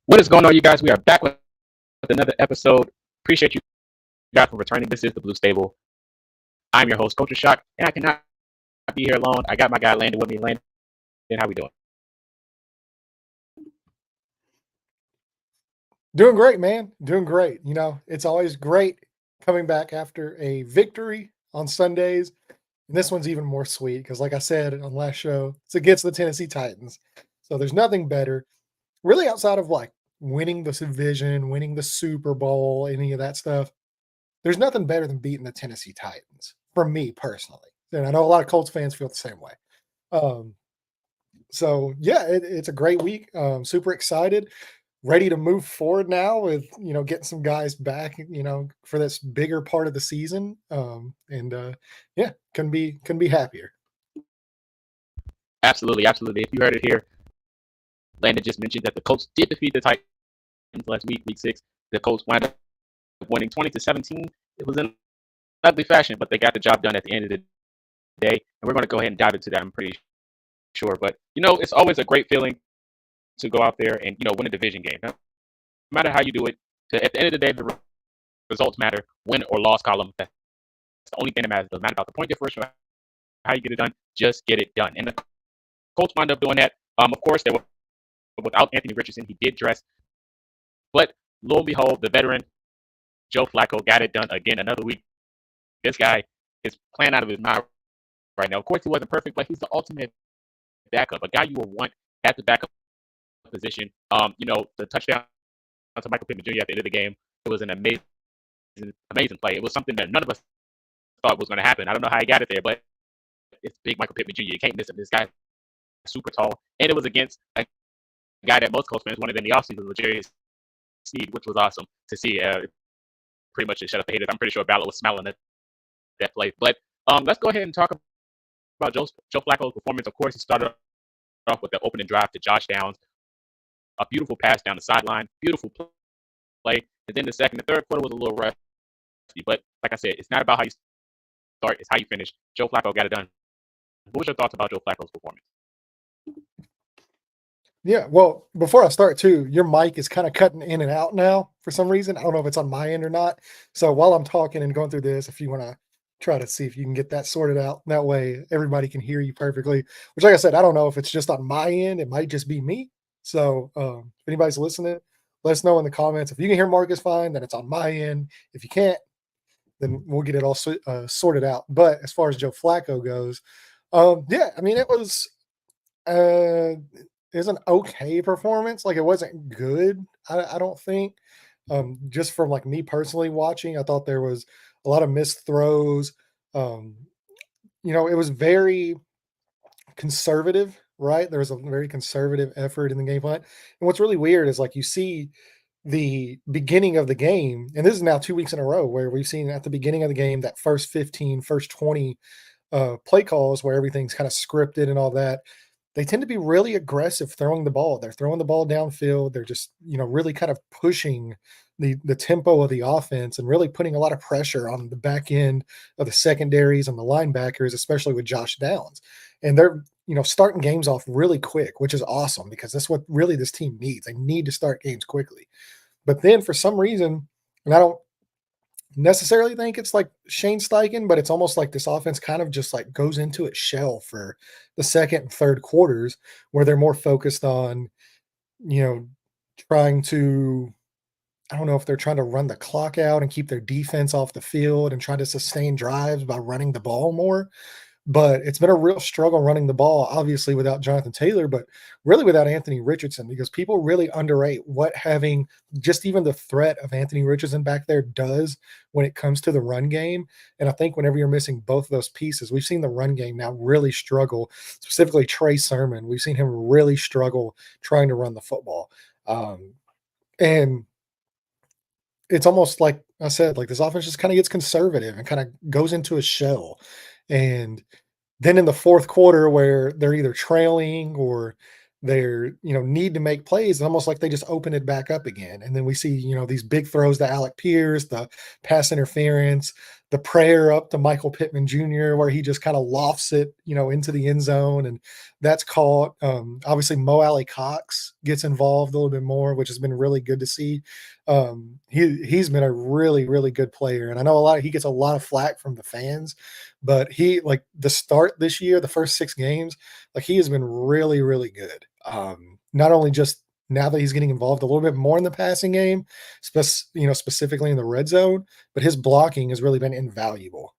What is going on, you guys? We are back with another episode. Appreciate you guys for returning. This is the Blue Stable. I'm your host, Coach Shock, and I cannot be here alone. I got my guy Landon with me. Landon, how we doing? Doing great, man. Doing great. It's always great coming back after a victory on Sundays. And this one's even more sweet because, like I said on last show, it's against the Tennessee Titans. So there's nothing better, really, outside of like winning the division, winning the Super Bowl, any of that stuff. There's nothing better than beating the Tennessee Titans for me personally. And I know a lot of Colts fans feel the same way. Um, so yeah, it's a great week. Super excited, ready to move forward now with getting some guys back for this bigger part of the season. And yeah, couldn't be happier. Absolutely, absolutely. If you heard it here, Landon just mentioned that the Colts did defeat the Titans last week, week 6. The Colts wound up winning 20-17. It was in ugly fashion, but they got the job done at the end of the day. And we're going to go ahead and dive into that, I'm pretty sure. But, it's always a great feeling to go out there and, win a division game. No matter how you do it, at the end of the day, the results matter. Win or loss column, that's the only thing that matters. It doesn't matter about the point differential, how you get it done. Just get it done. And the Colts wound up doing that. Of course, they were without Anthony Richardson. He did dress. But lo and behold, the veteran Joe Flacco got it done again another week. This guy is playing out of his mind right now. Of course, he wasn't perfect, but he's the ultimate backup, a guy you will want at the backup position. The touchdown to Michael Pittman Jr. at the end of the game, it was an amazing play. It was something that none of us thought was going to happen. I don't know how he got it there, but it's big Michael Pittman Jr. You can't miss him. This guy is super tall, and it was against a guy that most Colts fans wanted in the offseason, Legarius Sneed, which was awesome to see. Pretty much just shut up the haters. I'm pretty sure Ballard was smiling at that play. But let's go ahead and talk about Joe Flacco's performance. Of course, he started off with the opening drive to Josh Downs, a beautiful pass down the sideline, beautiful play. And then the third quarter was a little rusty. But like I said, it's not about how you start, it's how you finish. Joe Flacco got it done. What was your thoughts about Joe Flacco's performance? Yeah, well, before I start too, your mic is kind of cutting in and out now for some reason. I don't know if it's on my end or not. So while I'm talking and going through this, if you want to try to see if you can get that sorted out, that way everybody can hear you perfectly. Which, like I said, I don't know if it's just on my end. It might just be me. So if anybody's listening, let us know in the comments. If you can hear Marcus fine, then it's on my end. If you can't, then we'll get it all sorted out. But as far as Joe Flacco goes, yeah, I mean, it was an okay performance. Like, it wasn't good, I don't think. Just from like me personally watching, I thought there was a lot of missed throws. It was very conservative, right? There was a very conservative effort in the game plan. And what's really weird is like you see the beginning of the game, and this is now 2 weeks in a row where we've seen at the beginning of the game that first 15, first 20 play calls where everything's kind of scripted and all that. They tend to be really aggressive throwing the ball. They're throwing the ball downfield. They're just, really kind of pushing the tempo of the offense and really putting a lot of pressure on the back end of the secondaries and the linebackers, especially with Josh Downs. And they're, starting games off really quick, which is awesome because that's what really this team needs. They need to start games quickly. But then for some reason, and I don't necessarily think it's like Shane Steichen, but it's almost like this offense kind of just like goes into its shell for the second and third quarters where they're more focused on, trying to, I don't know if they're trying to run the clock out and keep their defense off the field and try to sustain drives by running the ball more. But it's been a real struggle running the ball, obviously without Jonathan Taylor, but really without Anthony Richardson, because people really underrate what having just even the threat of Anthony Richardson back there does when it comes to the run game. And I think whenever you're missing both of those pieces, we've seen the run game now really struggle, specifically Trey Sermon. We've seen him really struggle trying to run the football. And it's almost like I said, like this offense just kind of gets conservative and kind of goes into a shell. And then in the fourth quarter where they're either trailing or they're, need to make plays, it's almost like they just open it back up again. And then we see, these big throws to Alec Pierce, the pass interference, the prayer up to Michael Pittman Jr. where he just kind of lofts it, into the end zone, and that's caught. Obviously, Mo Alley Cox gets involved a little bit more, which has been really good to see. He's been a really really good player, and I know he gets a lot of flack from the fans, but he like the start this year, the first 6 games, like he has been really really good. Not only just now that he's getting involved a little bit more in the passing game, specifically in the red zone, but his blocking has really been invaluable,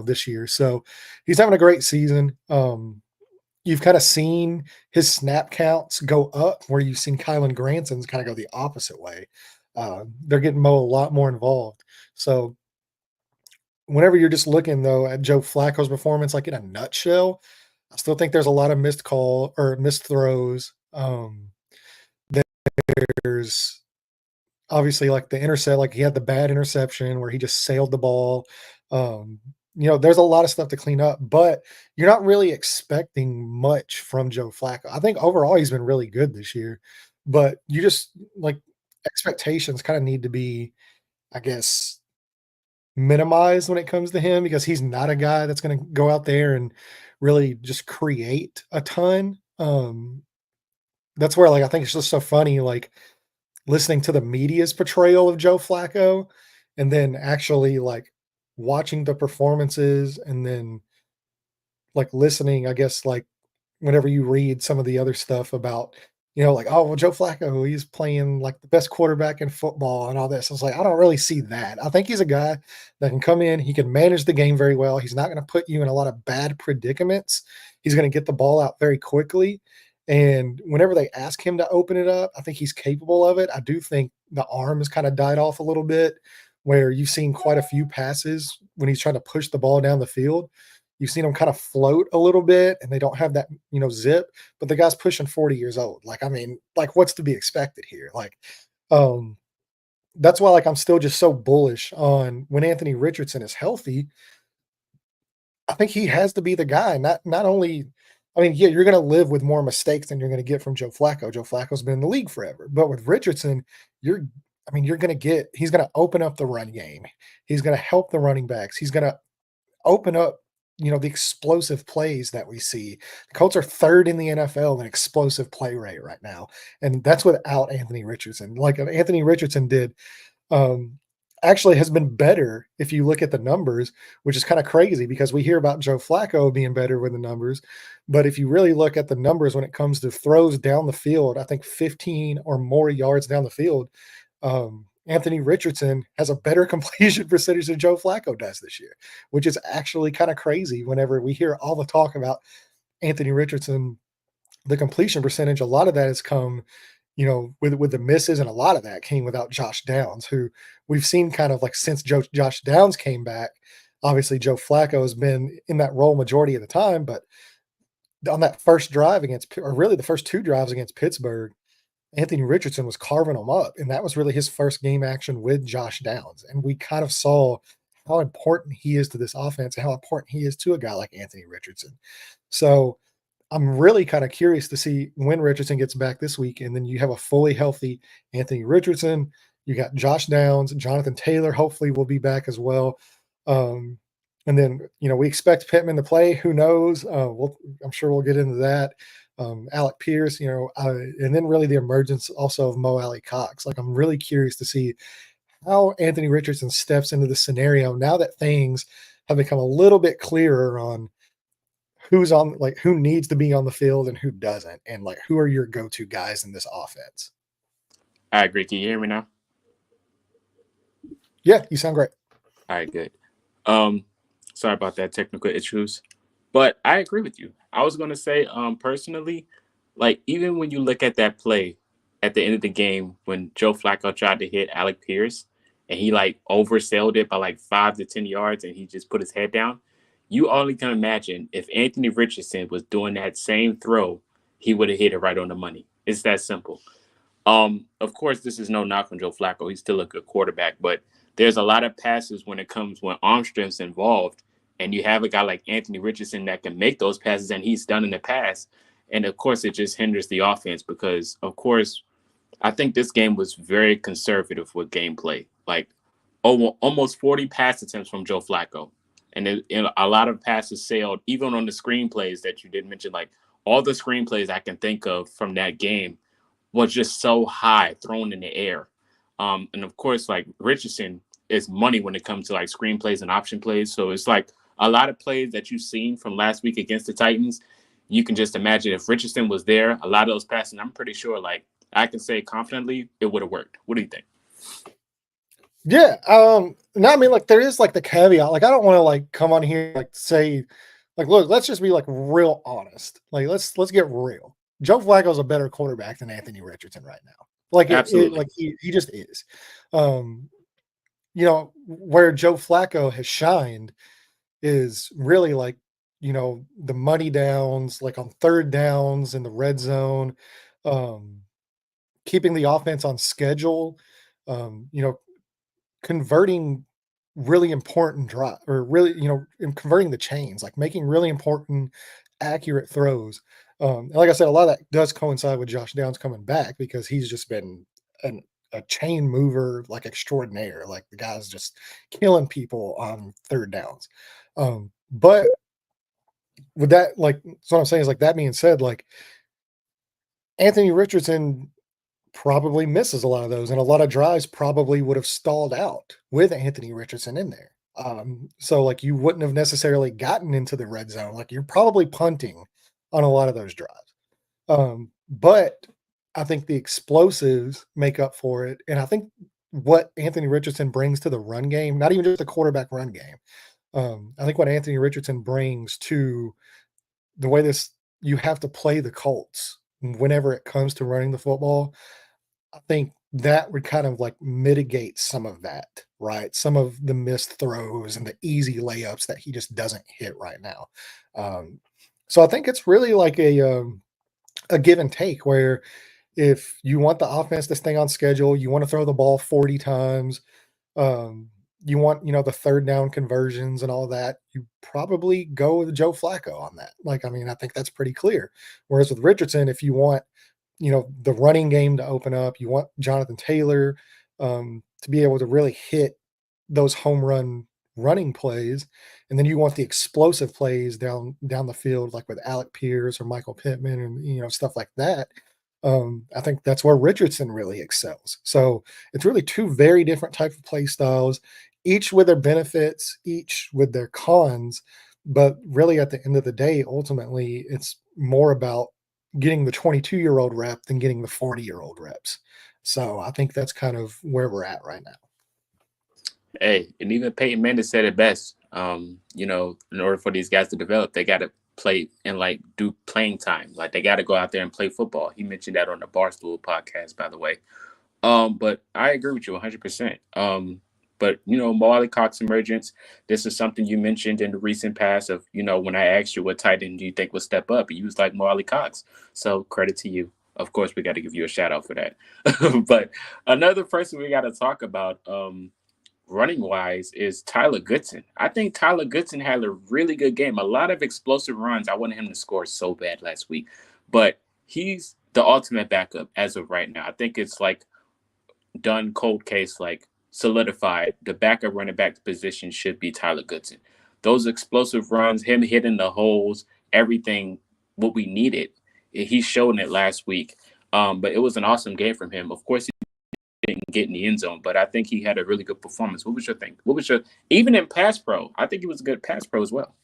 this year. So he's having a great season. You've kind of seen his snap counts go up where you've seen Kylan Granson's kind of go the opposite way. They're getting Mo a lot more involved. So whenever you're just looking though at Joe Flacco's performance, like in a nutshell, I still think there's a lot of missed throws. There's obviously like the intercept, like he had the bad interception where he just sailed the ball. Um, there's a lot of stuff to clean up, but you're not really expecting much from Joe Flacco. I think overall he's been really good this year, but you just like expectations kind of need to be, I guess, minimized when it comes to him because he's not a guy that's going to go out there and really just create a ton. That's where like I think it's just so funny, like listening to the media's portrayal of Joe Flacco and then actually like watching the performances and then like listening, I guess, like whenever you read some of the other stuff about, like, oh, well, Joe Flacco, he's playing like the best quarterback in football and all this. I was like, I don't really see that. I think he's a guy that can come in, he can manage the game very well. He's not going to put you in a lot of bad predicaments. He's going to get the ball out very quickly. And whenever they ask him to open it up, I think he's capable of it. I do think the arm has kind of died off a little bit, where you've seen quite a few passes when he's trying to push the ball down the field. You've seen him kind of float a little bit and they don't have that, zip, but the guy's pushing 40 years old. Like, I mean, like what's to be expected here? Like, um, that's why like I'm still just so bullish on when Anthony Richardson is healthy. I think he has to be the guy. Not only, I mean, yeah, you're going to live with more mistakes than you're going to get from Joe Flacco. Joe Flacco's been in the league forever, but with Richardson, you're going to get. He's going to open up the run game. He's going to help the running backs. He's going to open up, the explosive plays that we see. The Colts are third in the NFL in explosive play rate right now, and that's without Anthony Richardson. Like Anthony Richardson did um, actually has been better if you look at the numbers, which is kind of crazy because we hear about Joe Flacco being better with the numbers. But if you really look at the numbers when it comes to throws down the field, I think 15 or more yards down the field, Anthony Richardson has a better completion percentage than Joe Flacco does this year, which is actually kind of crazy whenever we hear all the talk about Anthony Richardson. The completion percentage, a lot of that has come with the misses, and a lot of that came without Josh Downs, who we've seen kind of like since Josh Downs came back. Obviously, Joe Flacco has been in that role majority of the time, but on that first drive or really the first 2 drives against Pittsburgh, Anthony Richardson was carving them up, and that was really his first game action with Josh Downs, and we kind of saw how important he is to this offense and how important he is to a guy like Anthony Richardson. So I'm really kind of curious to see when Richardson gets back this week, and then you have a fully healthy Anthony Richardson. You got Josh Downs, Jonathan Taylor. Hopefully, will be back as well. And then we expect Pittman to play. Who knows? I'm sure we'll get into that. Alec Pierce, and then really the emergence also of Mo Alley Cox. Like I'm really curious to see how Anthony Richardson steps into the scenario now that things have become a little bit clearer on who needs to be on the field and who doesn't, and like who are your go-to guys in this offense. I agree. Can you hear me now? Yeah, you sound great. All right, good. Um, Sorry about that technical issues, but I agree with you. I was gonna say, personally, like even when you look at that play at the end of the game when Joe Flacco tried to hit Alec Pierce and he like oversailed it by like 5 to 10 yards and he just put his head down. You only can imagine if Anthony Richardson was doing that same throw, he would have hit it right on the money. It's that simple. Of course, this is no knock on Joe Flacco. He's still a good quarterback, but there's a lot of passes when arm strength's involved, and you have a guy like Anthony Richardson that can make those passes, and he's done in the past. And of course, it just hinders the offense because, of course, I think this game was very conservative with gameplay. Like almost 40 pass attempts from Joe Flacco. And a lot of passes sailed, even on the screenplays that you didn't mention. Like all the screenplays I can think of from that game was just so high, thrown in the air. And of course, like Richardson is money when it comes to like screenplays and option plays. So it's like a lot of plays that you've seen from last week against the Titans. You can just imagine if Richardson was there, a lot of those passes, I'm pretty sure, like I can say confidently, it would have worked. What do you think? Yeah, no, I mean, like, there is, like, the caveat, like, I don't wanna, like, come on here, like, say, like, "Look, let's just be, like, real honest." Like, let's get real. Joe Flacco's a better quarterback than Anthony Richardson right now. Like, Absolutely. like, he just is. Um, where Joe Flacco has shined is really, like, the money downs, like, on 3rd downs in the red zone, um, keeping the offense on schedule, um, you know, converting really important drop or really, in converting the chains, like making really important, accurate throws. And like I said, a lot of that does coincide with Josh Downs coming back because he's just been an, a chain mover like extraordinaire. Like the guy's just killing people on 3rd downs. But with that, like, so what I'm saying is like that being said, like Anthony Richardson probably misses a lot of those, and a lot of drives probably would have stalled out with Anthony Richardson in there. So like you wouldn't have necessarily gotten into the red zone. Like you're probably punting on a lot of those drives. But I think the explosives make up for it. And I think what Anthony Richardson brings to the run game, not even just the quarterback run game, I think what Anthony Richardson brings to the way this you have to play the Colts whenever it comes to running the football. I think that would kind of like mitigate some of that, right? Some of the missed throws and the easy layups that he just doesn't hit right now. Um, so I think it's really like a give and take where if you want the offense to stay on schedule, you want to throw the ball 40 times, um, you want, the 3rd down conversions and all that, you probably go with Joe Flacco on that. Like, I mean, I think that's pretty clear. Whereas with Richardson, if you want the running game to open up. You want Jonathan Taylor to be able to really hit those home run running plays, and then you want the explosive plays down the field, like with Alec Pierce or Michael Pittman, and stuff like that. I think that's where Richardson really excels. So it's really two very different type of play styles, each with their benefits, each with their cons. But really, at the end of the day, ultimately, it's more about getting the 22-year-old rep than getting the 40-year-old reps. So I think that's kind of where we're at right now. Hey, and even Peyton Manning said it best. In order for these guys to develop, they got to play and like do playing time. Like they got to go out there and play football. He mentioned that on the Barstool podcast, by the way. But I agree with you 100%. But Molly Cox emergence. This is something you mentioned in the recent past. Of when I asked you what tight end do you think will step up, you was like Molly Cox. So credit to you. Of course, we got to give you a shout out for that. But another person we got to talk about. Running wise is Tyler Goodson. I think Tyler Goodson had a really good game. A lot of explosive runs. I wanted him to score so bad last week, but he's the ultimate backup as of right now. I think it's like done cold case, like solidified. The backup running back position should be Tyler Goodson. Those explosive runs, him hitting the holes, everything what we needed. He showed it last week. But it was an awesome game from him. Of course, didn't get in the end zone, but I think he had a really good performance. What was your thing? What was your even in pass pro? I think he was a good pass pro as well.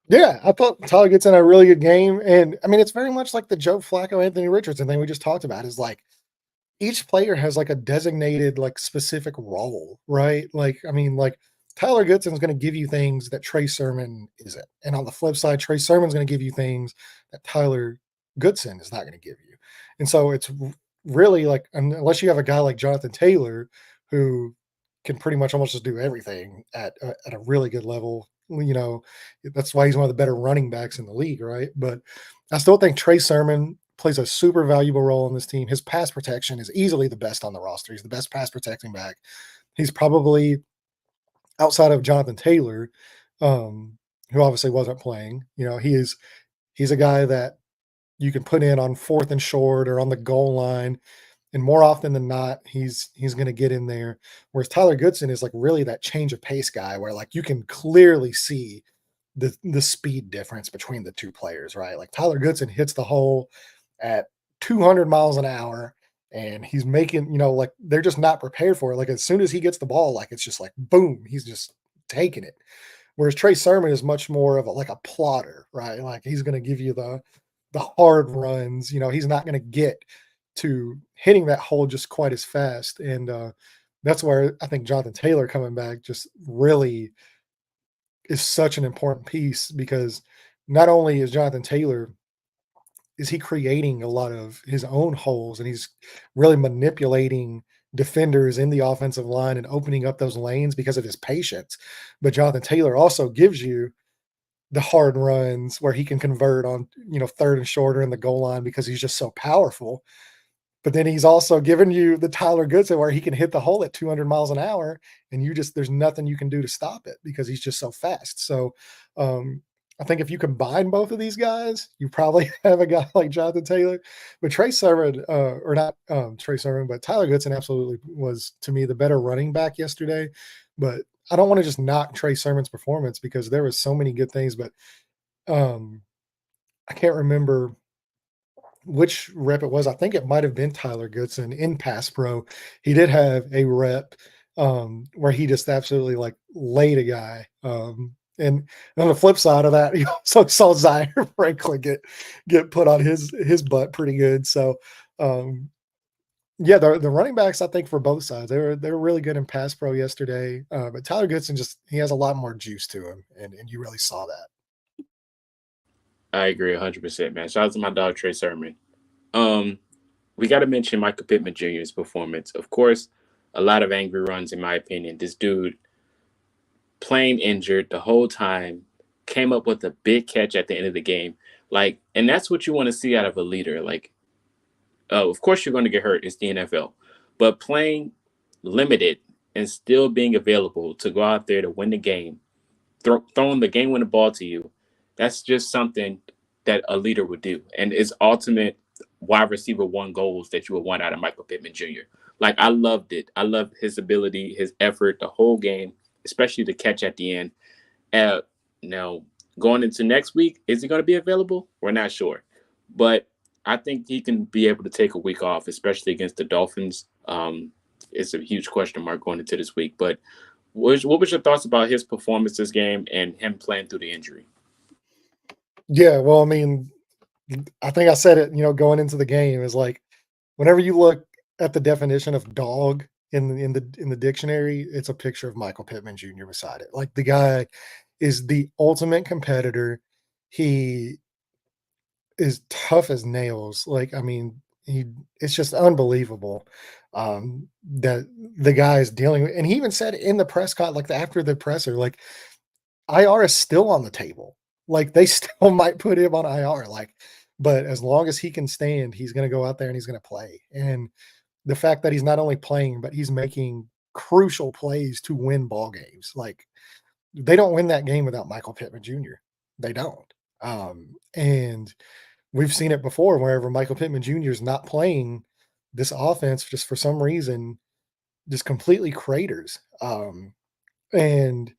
Yeah, I thought Tyler gets in a really good game. And I mean, it's very much like the Joe Flacco, Anthony Richardson thing we just talked about is like each player has like a designated, like specific role, right? Like, I mean, like Tyler Goodson's going to give you things that Trey Sermon isn't. And on the flip side, Trey Sermon's going to give you things that Tyler Goodson is not going to give you. And so it's really like, unless you have a guy like Jonathan Taylor who can pretty much almost just do everything at a really good level, that's why he's one of the better running backs in the league, right? But I still think Trey Sermon plays a super valuable role on this team. His pass protection is easily the best on the roster. He's the best pass protecting back. He's probably outside of Jonathan Taylor, who obviously wasn't playing. He's a guy that you can put in on 4th and short or on the goal line and more often than not, he's going to get in there. Whereas Tyler Goodson is like really that change of pace guy, where like you can clearly see the speed difference between the two players, right? Like Tyler Goodson hits the hole at 200 miles an hour, and he's making, like they're just not prepared for it. Like as soon as he gets the ball, like it's just like boom, he's just taking it. Whereas Trey Sermon is much more of like a plotter, right? Like he's going to give you the hard runs. He's not going to get to hitting that hole just quite as fast. And that's where I think Jonathan Taylor coming back just really is such an important piece, because not only is Jonathan Taylor is he creating a lot of his own holes, and he's really manipulating defenders in the offensive line and opening up those lanes because of his patience. But Jonathan Taylor also gives you the hard runs where he can convert on, third and shorter in the goal line because he's just so powerful. But then he's also given you the Tyler Goodson where he can hit the hole at 200 miles an hour, and there's nothing you can do to stop it because he's just so fast. So I think if you combine both of these guys, you probably have a guy like Jonathan Taylor. But Trey Sermon, or not Trey Sermon, but Tyler Goodson absolutely was, to me, the better running back yesterday. But I don't want to just knock Trey Sermon's performance because there was so many good things. But I can't remember which rep it was. I think it might have been Tyler Goodson in pass pro. He did have a rep where he just absolutely like laid a guy. And on the flip side of that, you also saw Zaire Franklin get put on his butt pretty good. So yeah, the running backs, I think for both sides, they were really good in pass pro yesterday. But Tyler Goodson he has a lot more juice to him, and you really saw that. I agree 100%, man. Shout out to my dog Trey Sermon. We got to mention Michael Pittman Jr.'s performance. Of course, a lot of angry runs, in my opinion. This dude, playing injured the whole time, came up with a big catch at the end of the game. Like, and that's what you want to see out of a leader. Like, of course, you're going to get hurt. It's the NFL, but playing limited and still being available to go out there to win the game, throwing the game-winning ball to you, that's just something that a leader would do, and it's ultimate wide receiver one goals that you would want out of Michael Pittman Jr. Like I loved it. I loved his ability, his effort, the whole game, especially the catch at the end. Now going into next week, is he going to be available? We're not sure, but I think he can be able to take a week off, especially against the Dolphins. It's a huge question mark going into this week. But what was your thoughts about his performance this game and him playing through the injury? Yeah, well, I mean, I think I said it, going into the game is like whenever you look at the definition of dog in the dictionary, it's a picture of Michael Pittman Jr. beside it. Like the guy is the ultimate competitor. He is tough as nails. Like, I mean, it's just unbelievable that the guy is dealing with. And he even said in the press con, like after the presser, like IR is still on the table. Like they still might put him on IR. Like, but as long as he can stand, he's going to go out there and he's going to play. And the fact that he's not only playing, but he's making crucial plays to win ball games. Like they don't win that game without Michael Pittman Jr. They don't. And we've seen it before wherever Michael Pittman Jr. is not playing, this offense just for some reason just completely craters. And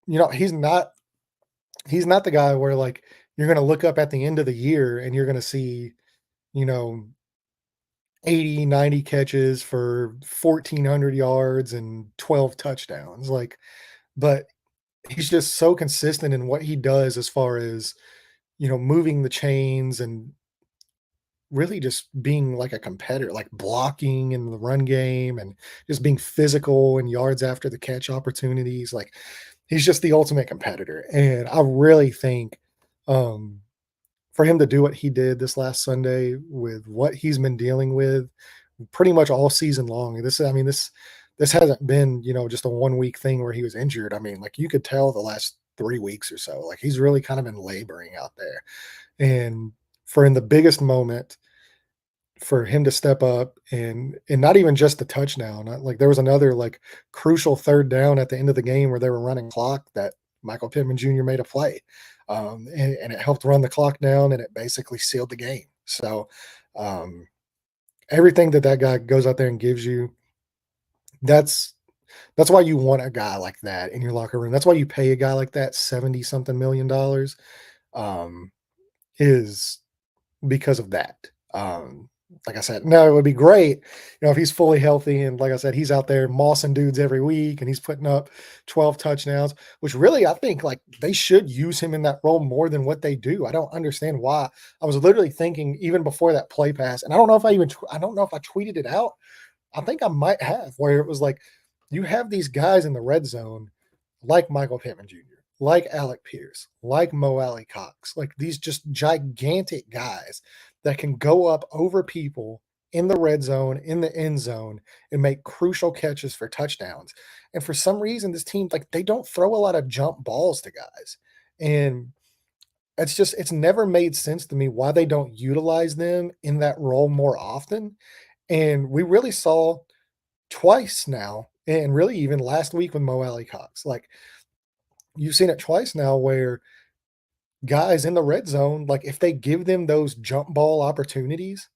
he's not the guy where like you're going to look up at the end of the year and you're going to see, you know, 80, 90 catches for 1,400 yards and 12 touchdowns. Like, but he's just so consistent in what he does as far as, moving the chains and really just being like a competitor, like blocking in the run game and just being physical and yards after the catch opportunities. Like he's just the ultimate competitor. And I really think um, for him to do what he did this last Sunday with what he's been dealing with pretty much all season long. This hasn't been, just a 1 week thing where he was injured. I mean, like you could tell the last 3 weeks or so, like he's really kind of been laboring out there. And for in the biggest moment, for him to step up and not even just the touchdown, like there was another like crucial third down at the end of the game where they were running clock that Michael Pittman Jr. made a play, and it helped run the clock down and it basically sealed the game. So, um, Everything that guy goes out there and gives you, that's that's why you want a guy like that in your locker room. That's why you pay a guy like that 70 something $1 million, um, is because of that. Um, like I said, no, it would be great, if he's fully healthy and like I said, he's out there mossing dudes every week and he's putting up 12 touchdowns, which really I think like they should use him in that role more than what they do. I don't understand why. I was literally thinking even before that play pass, and I don't know if I don't know if I tweeted it out. I think I might have, where it was like you have these guys in the red zone like Michael Pittman Jr., like Alec Pierce, like Mo Alley Cox, like these just gigantic guys that can go up over people in the red zone, in the end zone, and make crucial catches for touchdowns. And for some reason, this team, like, they don't throw a lot of jump balls to guys. And it's never made sense to me why they don't utilize them in that role more often. And we really saw twice now, and really even last week with Mo Alley Cox. Like, you've seen it twice now where guys in the red zone, like if they give them those jump ball opportunities,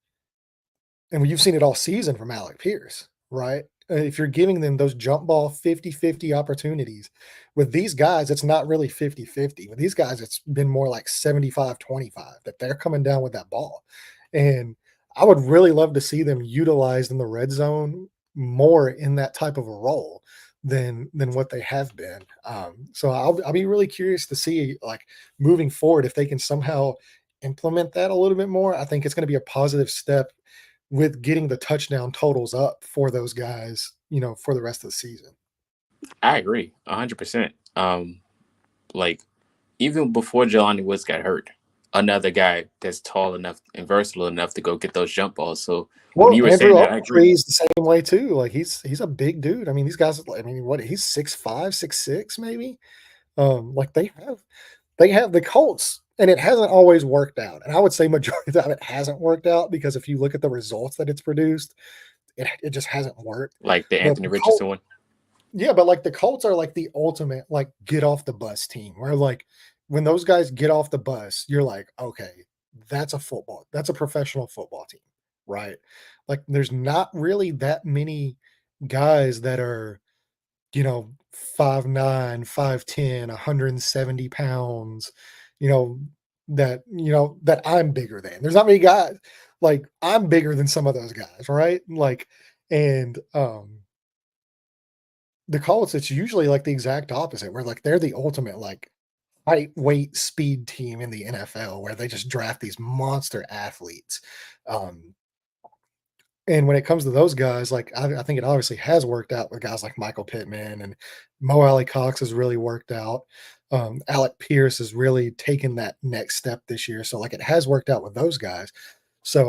and you've seen it all season from Alec Pierce, right? If you're giving them those jump ball 50-50 opportunities, with these guys, it's not really 50-50. With these guys, it's been more like 75-25 that they're coming down with that ball. And I would really love to see them utilized in the red zone more in that type of a role than what they have been. So I'll be really curious to see, like, moving forward, if they can somehow implement that a little bit more. I think it's going to be a positive step with getting the touchdown totals up for those guys, for the rest of the season. I agree 100%. Like even before Jelani Woods got hurt, another guy that's tall enough and versatile enough to go get those jump balls. So when Well, you were Andrew saying that, I agree. Ogletree is the same way too. Like he's a big dude. I mean, these guys, I mean, what, he's 6'5", 6'6", maybe. Like they have the Colts, and it hasn't always worked out. And I would say majority of it hasn't worked out because if you look at the results that it's produced, it just hasn't worked. Like the But Anthony the Colts, Richardson one. yeah, but like the Colts are like the ultimate like get off the bus team, where like when those guys get off the bus, you're like, okay, that's a professional football team, right? Like there's not really that many guys that are, 5'9", 5'10", 170 pounds, you know, that I'm bigger than. There's not many guys like I'm bigger than some of those guys, right? Like, and the Colts, it's usually like the exact opposite, where like they're the ultimate like height, weight, speed team in the NFL, where they just draft these monster athletes. Um, and when it comes to those guys, like I think it obviously has worked out with guys like Michael Pittman and Mo Alley Cox has really worked out. Alec Pierce has really taken that next step this year. So like it has worked out with those guys. So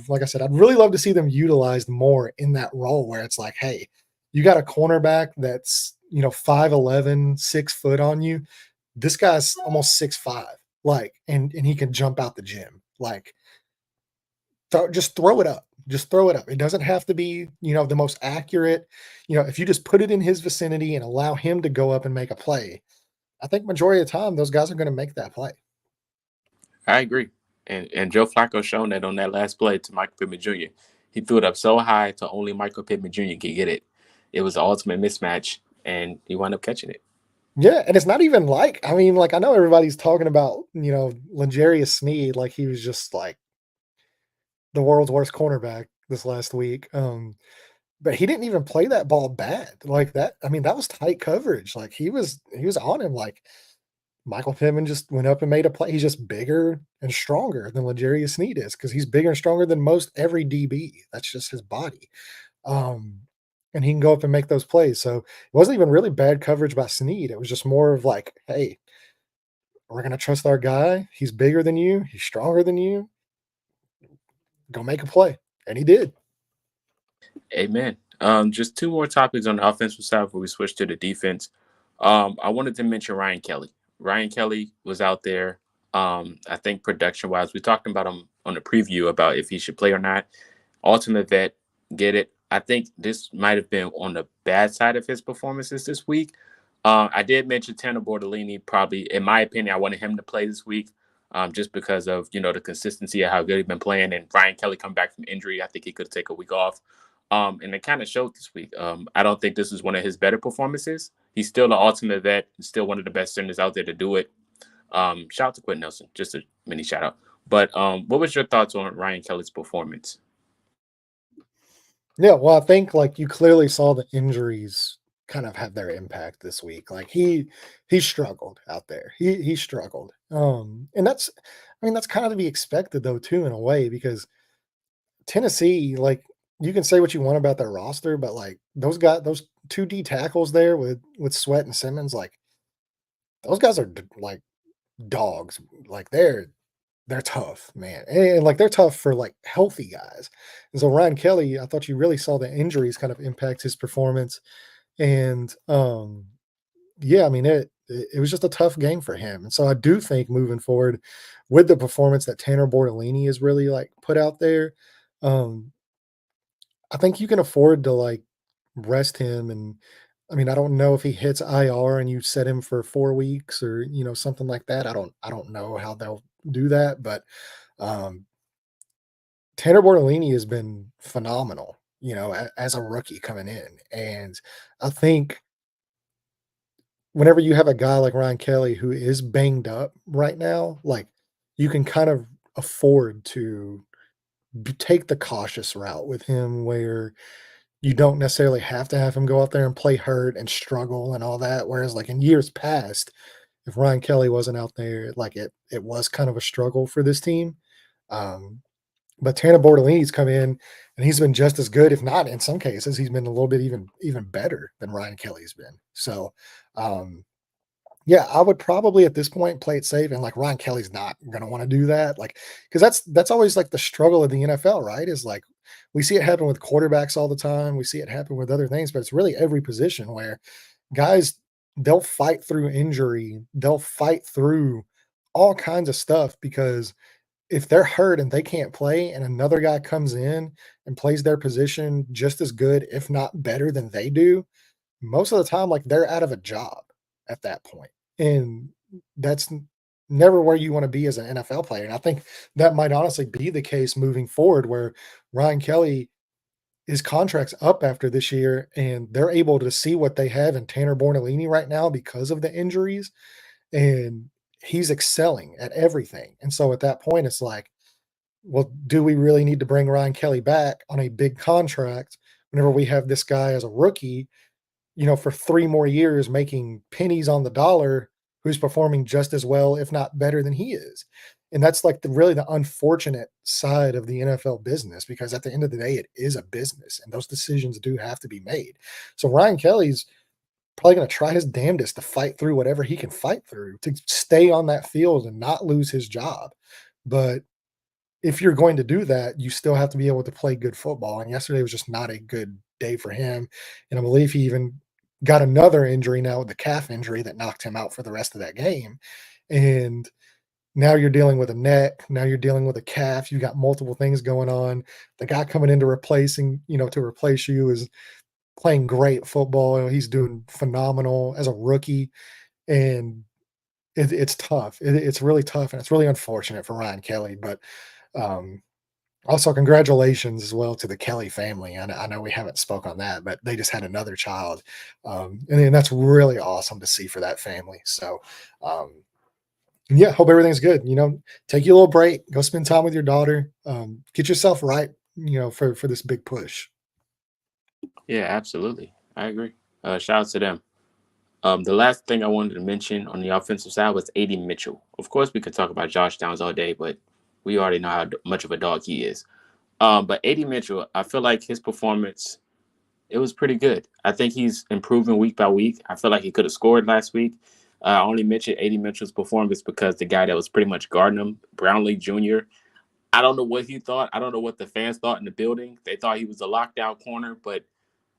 like I said, I'd really love to see them utilized more in that role where it's like, hey, you got a cornerback that's, 5'11", 6 foot on you. This guy's almost 6'5", like, and he can jump out the gym. Like, just throw it up. Just throw it up. It doesn't have to be, the most accurate. If you just put it in his vicinity and allow him to go up and make a play, I think majority of the time those guys are going to make that play. I agree. And Joe Flacco shown that on that last play to Michael Pittman Jr. He threw it up so high to only Michael Pittman Jr. could get it. It was the ultimate mismatch, and he wound up catching it. Yeah, and it's not even like, I mean, like I know everybody's talking about, L'Jarius Sneed like he was just like the world's worst cornerback this last week. But he didn't even play that ball bad. Like that, I mean, that was tight coverage. Like he was on him. Like Michael Pittman just went up and made a play. He's just bigger and stronger than L'Jarius Sneed is because he's bigger and stronger than most every DB. That's just his body. Um, and he can go up and make those plays. So it wasn't even really bad coverage by Sneed. It was just more of like, hey, we're gonna trust our guy. He's bigger than you. He's stronger than you. Go make a play, and he did. Amen. Just two more topics on the offensive side before we switch to the defense. I wanted to mention Ryan Kelly. Ryan Kelly was out there. I think production wise, we talked about him on the preview about if he should play or not. Ultimate vet, get it. I think this might have been on the bad side of his performances this week. I did mention Tanner Bortolini. Probably, in my opinion, I wanted him to play this week. just because of the consistency of how good he's been playing. And Ryan Kelly come back from injury, I think he could take a week off. And it kind of showed this week. I don't think this is one of his better performances. He's still the ultimate vet, still one of the best centers out there to do it. Shout out to Quentin Nelson, just a mini shout out. But what was your thoughts on Ryan Kelly's performance? Yeah, well, I think like you clearly saw the injuries kind of have their impact this week. Like he struggled out there. He struggled. And that's I mean that's kind of to be expected though too in a way because Tennessee, like you can say what you want about their roster, but like those two D tackles there with Sweat and Simmons, like those guys are like dogs. Like they're tough, man, and like they're tough for like healthy guys. And so Ryan Kelly, I thought you really saw the injuries kind of impact his performance, and yeah, I mean it was just a tough game for him. And so I do think moving forward with the performance that Tanner Bortolini has really like put out there, um, I think you can afford to like rest him. And I mean, I don't know if he hits IR and you set him for 4 weeks or something like that. I don't know how they'll do that, but um, Tanner Bortolini has been phenomenal, as a rookie coming in. And I think whenever you have a guy like Ryan Kelly who is banged up right now, like you can kind of afford to take the cautious route with him where you don't necessarily have to have him go out there and play hurt and struggle and all that. Whereas like in years past, if Ryan Kelly wasn't out there, like it was kind of a struggle for this team. Um, but Tanner Bortolini's come in and he's been just as good, if not in some cases, he's been a little bit even better than Ryan Kelly's been. So yeah, I would probably at this point play it safe, and like Ryan Kelly's not gonna want to do that, like because that's always like the struggle of the NFL, right? Is like we see it happen with quarterbacks all the time, we see it happen with other things, but it's really every position where guys they'll fight through injury, they'll fight through all kinds of stuff because if they're hurt and they can't play and another guy comes in and plays their position just as good, if not better than they do, most of the time, like they're out of a job at that point. And that's never where you want to be as an NFL player. And I think that might honestly be the case moving forward, where Ryan Kelly, his contract's up after this year, and they're able to see what they have in Tanner Bornolini right now because of the injuries. And he's excelling at everything. And so at that point, it's like, well, do we really need to bring Ryan Kelly back on a big contract whenever we have this guy as a rookie, for 3 more years making pennies on the dollar, who's performing just as well, if not better than he is. And that's like the unfortunate side of the NFL business, because at the end of the day, it is a business and those decisions do have to be made. So Ryan Kelly's probably going to try his damnedest to fight through whatever he can fight through to stay on that field and not lose his job. But if you're going to do that, you still have to be able to play good football. And yesterday was just not a good day for him. And I believe he even got another injury now with the calf injury that knocked him out for the rest of that game. And now you're dealing with a neck. Now you're dealing with a calf. You got multiple things going on. The guy coming in to replace you is playing great football. He's doing phenomenal as a rookie. And it's tough. It's really tough. And it's really unfortunate for Ryan Kelly. But um, also, congratulations as well to the Kelly family. I know we haven't spoke on that, but they just had another child, and that's really awesome to see for that family. So, um, yeah, hope everything's good. Take you a little break, go spend time with your daughter, get yourself right. For this big push. Yeah, absolutely. I agree. Shout out to them. The last thing I wanted to mention on the offensive side was AD Mitchell. Of course, we could talk about Josh Downs all day, but we already know how much of a dog he is. But AD Mitchell, I feel like his performance, it was pretty good. I think he's improving week by week. I feel like he could have scored last week. I only mentioned AD Mitchell's performance because the guy that was pretty much guarding him, Brownlee Jr., I don't know what he thought. I don't know what the fans thought in the building. They thought he was a lockdown corner, but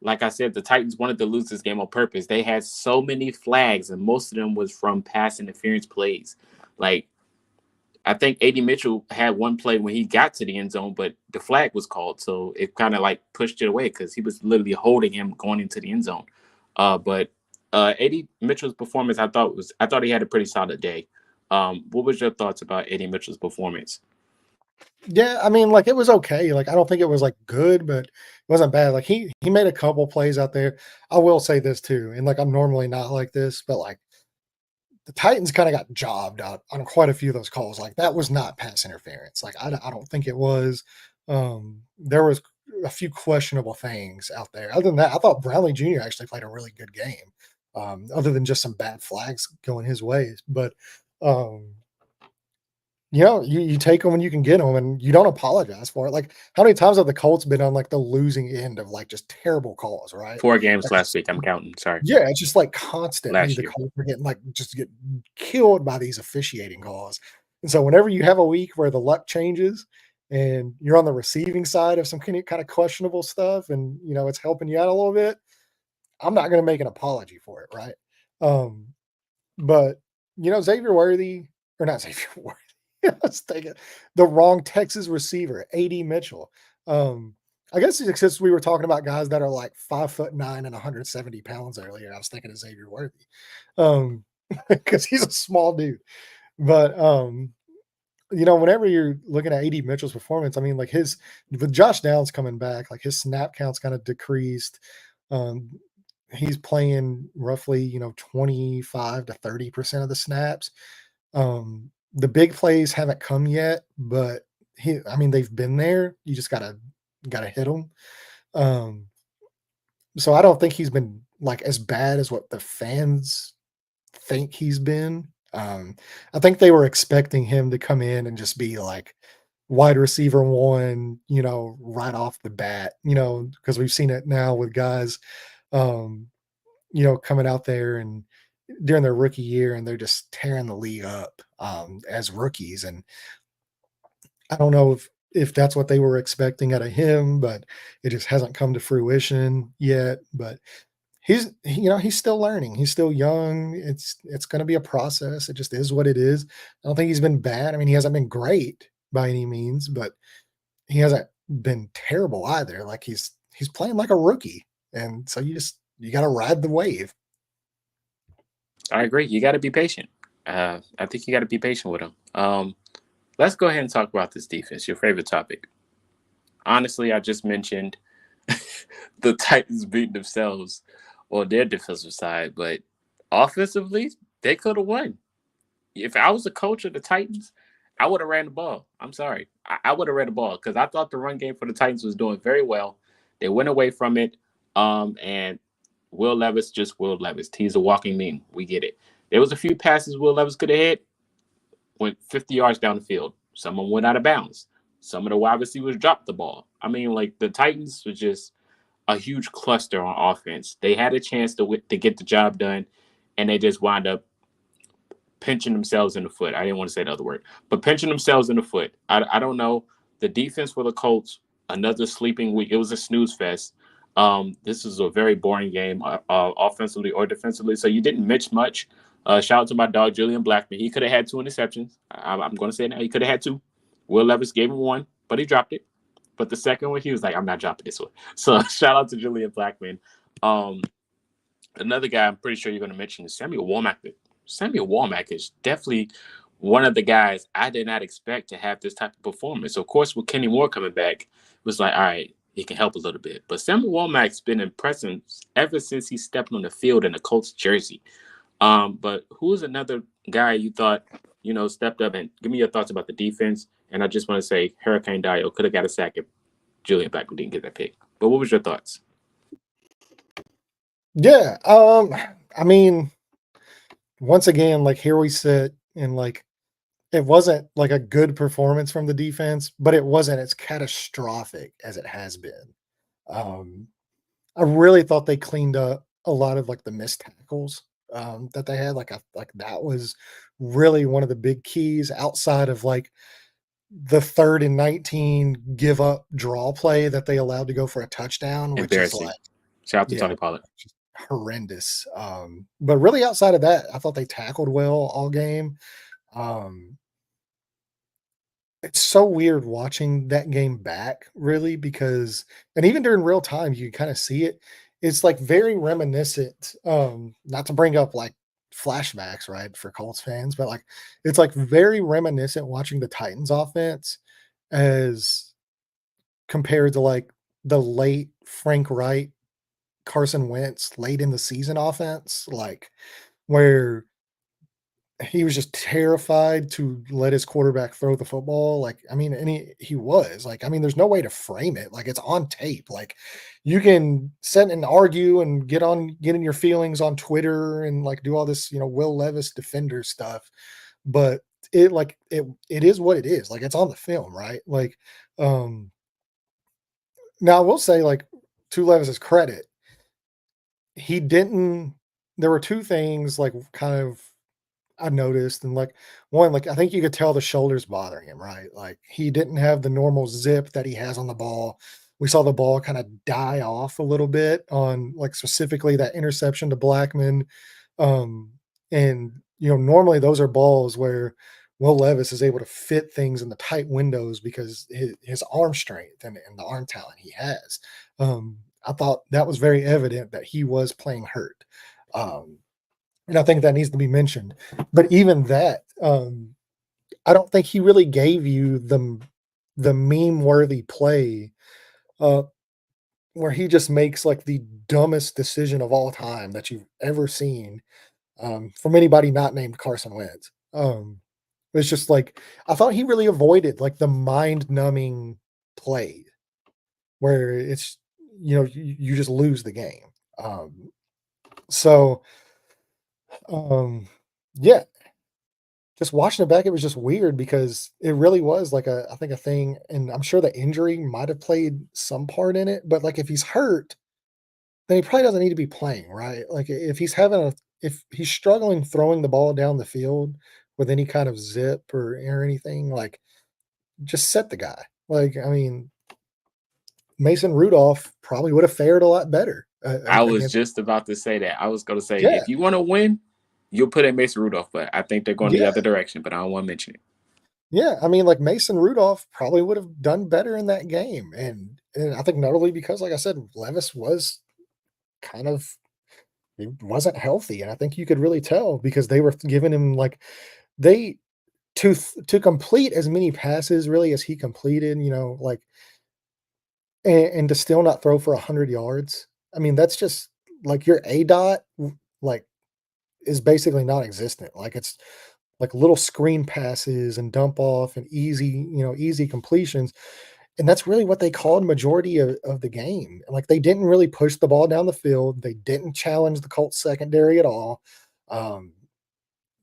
like I said, the Titans wanted to lose this game on purpose. They had so many flags, and most of them was from pass interference plays. Like, I think AD Mitchell had one play when he got to the end zone, but the flag was called, so it kind of like pushed it away because he was literally holding him going into the end zone. But AD Mitchell's performance, I thought he had a pretty solid day. What was your thoughts about Eddie Mitchell's performance? Yeah, I mean, like, it was okay. Like, I don't think it was, like, good, but it wasn't bad. Like, he made a couple plays out there. I will say this too, and, like, I'm normally not like this, but, like, the Titans kinda got jobbed out on quite a few of those calls. Like, that was not pass interference. Like, I don't think it was. There was a few questionable things out there. Other than that, I thought Brownlee Jr. actually played a really good game, other than just some bad flags going his ways. But, um you take them when you can get them, and you don't apologize for it. Like, how many times have the Colts been on, like, the losing end of, like, just terrible calls, right? 4 games Like, last it's week. I'm counting. Sorry, yeah, it's just, like, constantly last the year. Colts are getting, like, just get killed by these officiating calls. And so whenever you have a week where the luck changes and you're on the receiving side of some kinda questionable stuff and, it's helping you out a little bit, I'm not gonna make an apology for it, right? Um but, Xavier Worthy or not Xavier Worthy, I was thinking the wrong Texas receiver, AD Mitchell. Um, I guess it's since we were talking about guys that are like 5'9" and 170 pounds earlier, I was thinking of Xavier Worthy. Because he's a small dude. But whenever you're looking at AD Mitchell's performance, I mean, like his with Josh Downs coming back, like his snap counts kind of decreased. Um, he's playing roughly, 25 to 30% of the snaps. The big plays haven't come yet, but I mean, they've been there. You just gotta hit them. Um, so I don't think he's been like as bad as what the fans think he's been. I think they were expecting him to come in and just be like wide receiver one, right off the bat, because we've seen it now with guys, um, coming out there and during their rookie year and they're just tearing the league up as rookies. And I don't know if that's what they were expecting out of him, but it just hasn't come to fruition yet. But he's still learning. He's still young. It's going to be a process. It just is what it is. I don't think he's been bad. I mean, he hasn't been great by any means, but he hasn't been terrible either. Like he's playing like a rookie, and so you got to ride the wave. I agree. You got to be patient. I think you got to be patient with him. Let's go ahead and talk about this defense, your favorite topic. Honestly, I just mentioned the Titans beating themselves on their defensive side, but offensively, they could have won. If I was a coach of the Titans, I would have ran the ball. I'm sorry. I would have ran the ball because I thought the run game for the Titans was doing very well. They went away from it. And Will Levis, just Will Levis. He's a walking meme. We get it. There was a few passes Will Levis could have hit, went 50 yards down the field. Some of them went out of bounds. Some of the wide receivers dropped the ball. I mean, like the Titans were just a huge cluster on offense. They had a chance to get the job done, and they just wound up pinching themselves in the foot. I didn't want to say the other word, but pinching themselves in the foot. I don't know. The defense for the Colts, another sleeping week. It was a snooze fest. This is a very boring game, offensively or defensively. So you didn't miss much. Shout out to my dog, Julian Blackman. He could have had 2 interceptions. I'm going to say it now. He could have had 2. Will Levis gave him 1, but he dropped it. But the second one, he was like, I'm not dropping this one. So shout out to Julian Blackman. Another guy I'm pretty sure you're going to mention is Samuel Womack. Samuel Womack is definitely one of the guys I did not expect to have this type of performance. Of course, with Kenny Moore coming back, it was like, all right, he can help a little bit. But Samuel Womack's been impressive ever since he stepped on the field in the Colts jersey. But who's another guy you thought, stepped up? And give me your thoughts about the defense. And I just want to say Hurricane Dio could have got a sack if Julian Blackman didn't get that pick. But what was your thoughts? Yeah. I mean, once again, like here we sit and like it wasn't like a good performance from the defense, but it wasn't as catastrophic as it has been. Um, I really thought they cleaned up a lot of like the missed tackles that they had. Like that was really one of the big keys outside of like the 3rd and 19 give up draw play that they allowed to go for a touchdown, which is Embarrassing. like, Shout out to yeah, Tony Pollard. just horrendous. But really outside of that, I thought they tackled well all game. Um, it's so weird watching that game back, really, because and even during real time, you kind of see it. It's like very reminiscent. Not to bring up like flashbacks, right, for Colts fans, but like it's like very reminiscent watching the Titans offense as compared to like the late Frank Wright, Carson Wentz late in the season offense, like where he was just terrified to let his quarterback throw the football. Like, I mean, and he was like, I mean, there's no way to frame it. Like, it's on tape. Like, you can sit and argue and get in your feelings on Twitter and like do all this, Will Levis defender stuff. But it is what it is. Like, it's on the film, right? Like, um, now I will say, like, to Levis's credit, he didn't. There were two things, like, kind of I noticed, and like one, like I think you could tell the shoulders bothering him, right? Like he didn't have the normal zip that he has on the ball. We saw the ball kind of die off a little bit on like specifically that interception to Blackman. Um, and normally those are balls where Will Levis is able to fit things in the tight windows because his arm strength and the arm talent he has. I thought that was very evident that he was playing hurt. Um, and I think that needs to be mentioned. But even that, I don't think he really gave you the meme worthy play uh, where he just makes like the dumbest decision of all time that you've ever seen from anybody not named Carson Wentz. It's just like I thought he really avoided like the mind numbing play where it's you just lose the game. So yeah, just watching it back, it was just weird because it really was like I think a thing, and I'm sure the injury might have played some part in it, but like if he's hurt, then he probably doesn't need to be playing, right? Like if he's struggling throwing the ball down the field with any kind of zip or anything, like just set the guy. Like, I mean, Mason Rudolph probably would have fared a lot better I was against. just about to say that. I was going to say, Yeah, if you want to win, you'll put in Mason Rudolph, but I think they're going the yeah, other direction, but I don't want to mention it. yeah. I mean, like Mason Rudolph probably would have done better in that game, and I think not only because, like I said, Levis was kind of he wasn't healthy, and I think you could really tell because they were giving him like they to complete as many passes really as he completed, like and to still not throw for 100 yards. I mean, that's just like your A dot like is basically non-existent. Like it's like little screen passes and dump off and easy completions. And that's really what they called majority of the game. Like they didn't really push the ball down the field. They didn't challenge the Colts secondary at all. Um,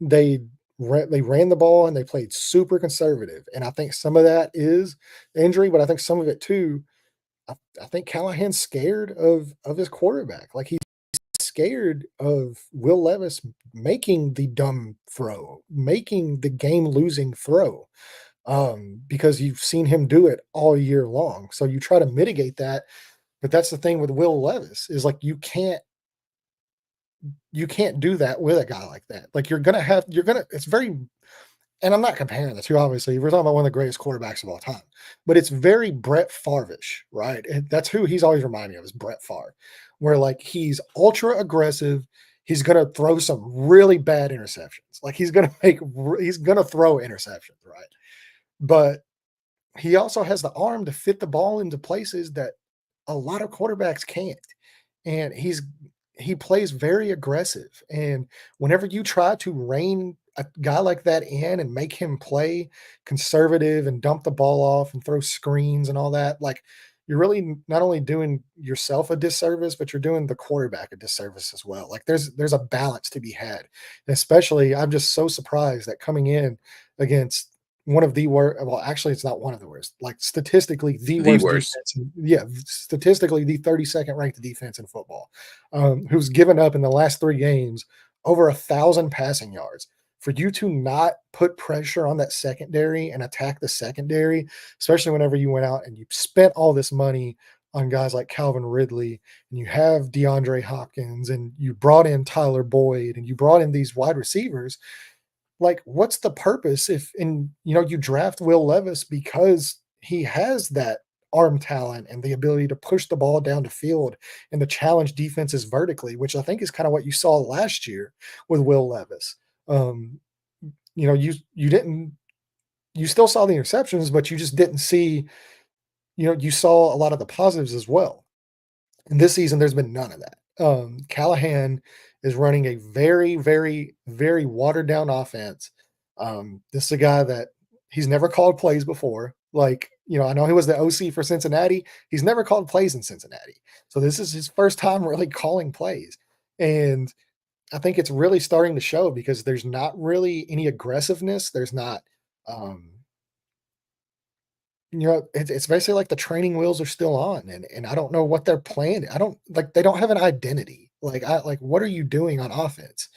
they they ran the ball and they played super conservative. And I think some of that is injury, but I think some of it too. I think Callahan's scared of his quarterback. Like he's scared of Will Levis making the dumb throw, making the game losing throw, because you've seen him do it all year long. So you try to mitigate that. But that's the thing with Will Levis is like you can't do that with a guy like that. Like it's very, and I'm not comparing the two, obviously. We're talking about one of the greatest quarterbacks of all time, but it's very Brett Favre-ish, right? And that's who he's always reminding me of is Brett Favre, where like he's ultra aggressive. He's going to throw some really bad interceptions. Like he's going to throw interceptions, right? But he also has the arm to fit the ball into places that a lot of quarterbacks can't. And he plays very aggressive. And whenever you try to rein a guy like that in and make him play conservative and dump the ball off and throw screens and all that, like you're really not only doing yourself a disservice, but you're doing the quarterback a disservice as well. Like there's a balance to be had. And especially, I'm just so surprised that coming in against one of the worst, well, actually, it's not one of the worst, like statistically, the The worst worst. defense. Yeah, statistically, the 32nd ranked defense in football, who's given up in the last 3 games over 1,000 passing yards. For you to not put pressure on that secondary and attack the secondary, especially whenever you went out and you spent all this money on guys like Calvin Ridley and you have DeAndre Hopkins and you brought in Tyler Boyd and you brought in these wide receivers, like what's the purpose if you draft Will Levis because he has that arm talent and the ability to push the ball down the field and to challenge defenses vertically, which I think is kind of what you saw last year with Will Levis. Um, you didn't you still saw the interceptions, but you just didn't see, you saw a lot of the positives as well. And this season, there's been none of that. Callahan is running a very, very, very watered down offense. This is a guy that he's never called plays before. Like, I know he was the OC for Cincinnati. He's never called plays in Cincinnati. So this is his first time really calling plays. And I think it's really starting to show because there's not really any aggressiveness. There's not, um, it's basically like the training wheels are still on, and I don't know what they're planning. I don't like they don't have an identity. What are you doing on offense?